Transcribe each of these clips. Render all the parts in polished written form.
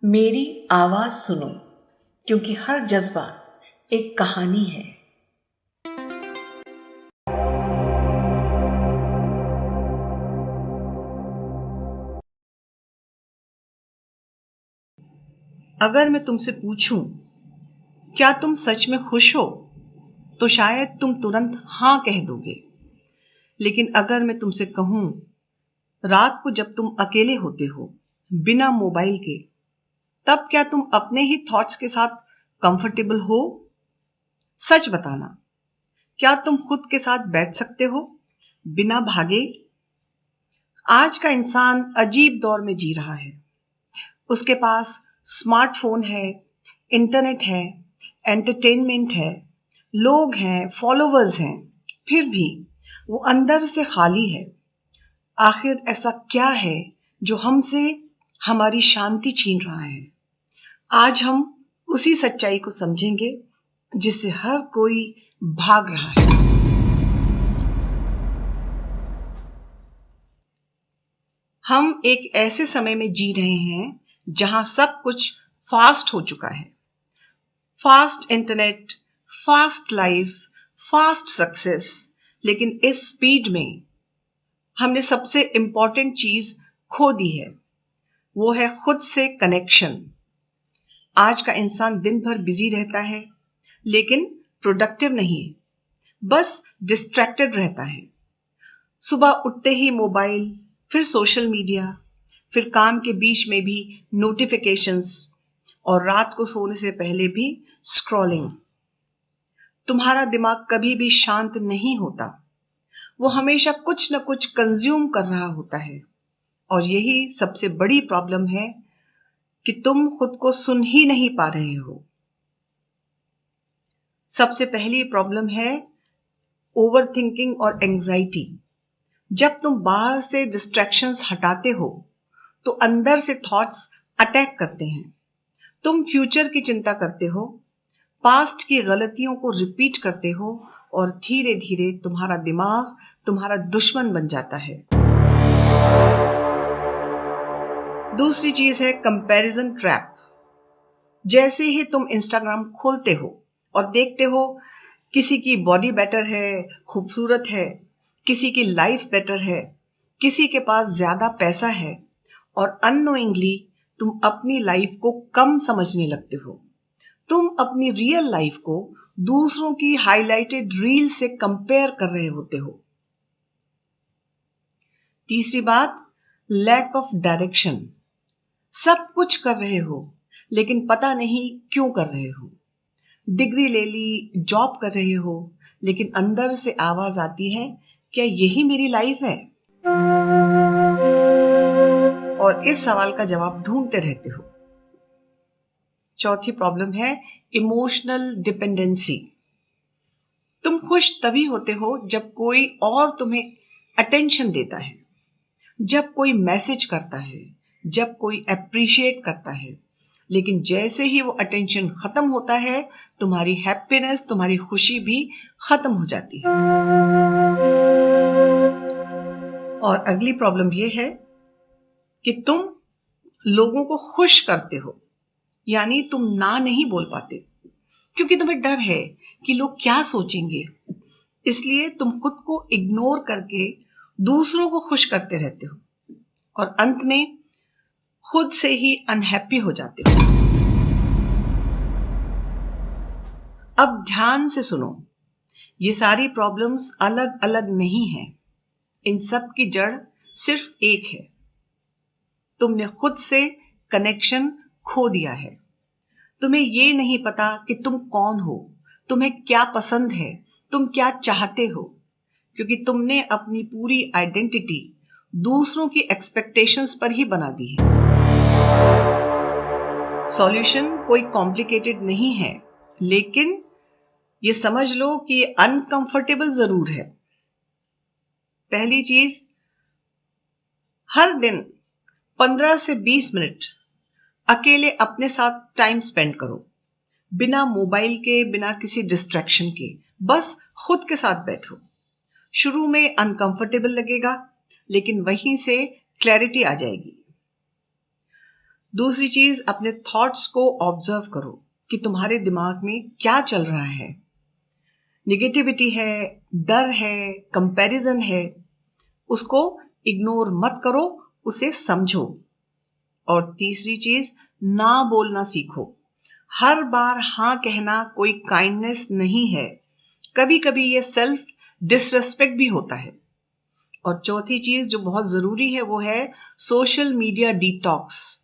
मेरी आवाज सुनो, क्योंकि हर जज्बा एक कहानी है। अगर मैं तुमसे पूछूं, क्या तुम सच में खुश हो, तो शायद तुम तुरंत हाँ कह दोगे। लेकिन अगर मैं तुमसे कहूं, रात को जब तुम अकेले होते हो, बिना मोबाइल के, तब क्या तुम अपने ही थॉट्स के साथ कंफर्टेबल हो? सच बताना, क्या तुम खुद के साथ बैठ सकते हो बिना भागे? आज का इंसान अजीब दौर में जी रहा है। उसके पास स्मार्टफोन है, इंटरनेट है, एंटरटेनमेंट है, लोग हैं, फॉलोवर्स हैं, फिर भी वो अंदर से खाली है। आखिर ऐसा क्या है जो हमसे हमारी शांति छीन रहा है? आज हम उसी सच्चाई को समझेंगे जिससे हर कोई भाग रहा है। हम एक ऐसे समय में जी रहे हैं जहां सब कुछ फास्ट हो चुका है। Fast internet, fast life, fast success. लेकिन इस स्पीड में हमने सबसे इंपॉर्टेंट चीज खो दी है। वो है खुद से कनेक्शन। आज का इंसान दिन भर बिजी रहता है, लेकिन प्रोडक्टिव नहीं, बस डिस्ट्रैक्टेड रहता है। सुबह उठते ही मोबाइल, फिर सोशल मीडिया, फिर काम के बीच में भी नोटिफिकेशंस, और रात को सोने से पहले भी स्क्रॉलिंग। तुम्हारा दिमाग कभी भी शांत नहीं होता। वो हमेशा कुछ न कुछ कंज्यूम कर रहा होता है। और यही सबसे बड़ी प्रॉब्लम है कि तुम खुद को सुन ही नहीं पा रहे हो। सबसे पहली प्रॉब्लम है ओवर थिंकिंग और एंजाइटी। जब तुम बाहर से डिस्ट्रैक्शंस हटाते हो, तो अंदर से थॉट्स अटैक करते हैं। तुम फ्यूचर की चिंता करते हो, पास्ट की गलतियों को रिपीट करते हो, और धीरे धीरे तुम्हारा दिमाग तुम्हारा दुश्मन बन जाता है। दूसरी चीज है कंपैरिजन ट्रैप। जैसे ही तुम इंस्टाग्राम खोलते हो और देखते हो किसी की बॉडी बेटर है, खूबसूरत है, किसी की लाइफ बेटर है, किसी के पास ज्यादा पैसा है, और अननोइंगली तुम अपनी लाइफ को कम समझने लगते हो। तुम अपनी रियल लाइफ को दूसरों की हाईलाइटेड रील से कंपेयर कर रहे होते हो। तीसरी बात, लैक ऑफ डायरेक्शन। सब कुछ कर रहे हो, लेकिन पता नहीं क्यों कर रहे हो। डिग्री ले ली, जॉब कर रहे हो, लेकिन अंदर से आवाज आती है, क्या यही मेरी लाइफ है? और इस सवाल का जवाब ढूंढते रहते हो। चौथी प्रॉब्लम है इमोशनल डिपेंडेंसी। तुम खुश तभी होते हो जब कोई और तुम्हें अटेंशन देता है, जब कोई मैसेज करता है, जब कोई अप्रिशिएट करता है। लेकिन जैसे ही वो अटेंशन खत्म होता है, तुम्हारी हैप्पीनेस, तुम्हारी खुशी भी खत्म हो जाती है। और अगली प्रॉब्लम ये है कि तुम लोगों को खुश करते हो, यानी तुम ना नहीं बोल पाते, क्योंकि तुम्हें डर है कि लोग क्या सोचेंगे। इसलिए तुम खुद को इग्नोर करके दूसरों को खुश करते रहते हो, और अंत में खुद से ही अनहैप्पी हो जाते हो। अब ध्यान से सुनो, ये सारी प्रॉब्लम्स अलग अलग नहीं हैं। इन सब की जड़ सिर्फ एक है, तुमने खुद से कनेक्शन खो दिया है। तुम्हें ये नहीं पता कि तुम कौन हो, तुम्हें क्या पसंद है, तुम क्या चाहते हो, क्योंकि तुमने अपनी पूरी आइडेंटिटी दूसरों की एक्सपेक्टेशंस पर ही बना दी है। सॉल्यूशन कोई कॉम्प्लिकेटेड नहीं है, लेकिन ये समझ लो कि ये अनकंफर्टेबल जरूर है। पहली चीज, हर दिन 15 से 20 मिनट अकेले अपने साथ टाइम स्पेंड करो, बिना मोबाइल के, बिना किसी डिस्ट्रैक्शन के। बस खुद के साथ बैठो। शुरू में अनकंफर्टेबल लगेगा, लेकिन वहीं से क्लैरिटी आ जाएगी। दूसरी चीज, अपने थॉट्स को ऑब्जर्व करो कि तुम्हारे दिमाग में क्या चल रहा है। निगेटिविटी है, डर है, कंपैरिजन है, उसको इग्नोर मत करो, उसे समझो। और तीसरी चीज, ना बोलना सीखो। हर बार हाँ कहना कोई काइंडनेस नहीं है, कभी कभी ये सेल्फ डिसरेस्पेक्ट भी होता है। और चौथी चीज जो बहुत जरूरी है वो है सोशल मीडिया डिटॉक्स।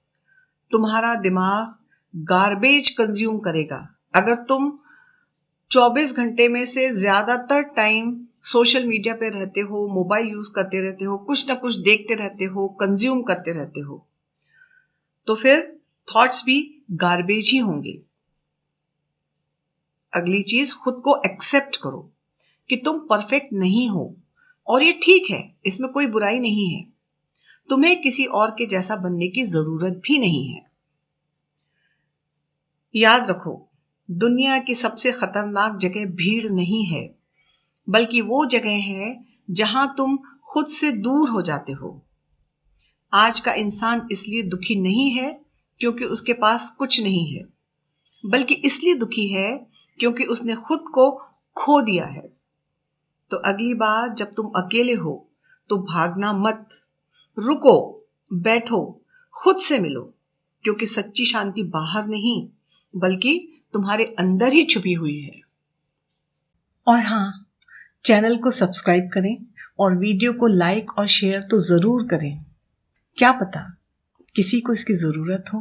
तुम्हारा दिमाग गार्बेज कंज्यूम करेगा अगर तुम 24 घंटे में से ज्यादातर टाइम सोशल मीडिया पे रहते हो, मोबाइल यूज करते रहते हो, कुछ ना कुछ देखते रहते हो, कंज्यूम करते रहते हो, तो फिर थॉट्स भी गार्बेज ही होंगे। अगली चीज, खुद को एक्सेप्ट करो कि तुम परफेक्ट नहीं हो और ये ठीक है, इसमें कोई बुराई नहीं है। तुम्हें किसी और के जैसा बनने की जरूरत भी नहीं है। याद रखो, दुनिया की सबसे खतरनाक जगह भीड़ नहीं है, बल्कि वो जगह है जहां तुम खुद से दूर हो जाते हो। आज का इंसान इसलिए दुखी नहीं है क्योंकि उसके पास कुछ नहीं है, बल्कि इसलिए दुखी है क्योंकि उसने खुद को खो दिया है। तो अगली बार जब तुम अकेले हो तो भागना मत, रुको, बैठो, खुद से मिलो, क्योंकि सच्ची शांति बाहर नहीं बल्कि तुम्हारे अंदर ही छुपी हुई है। और हाँ, चैनल को सब्सक्राइब करें और वीडियो को लाइक और शेयर तो जरूर करें। क्या पता किसी को इसकी जरूरत हो।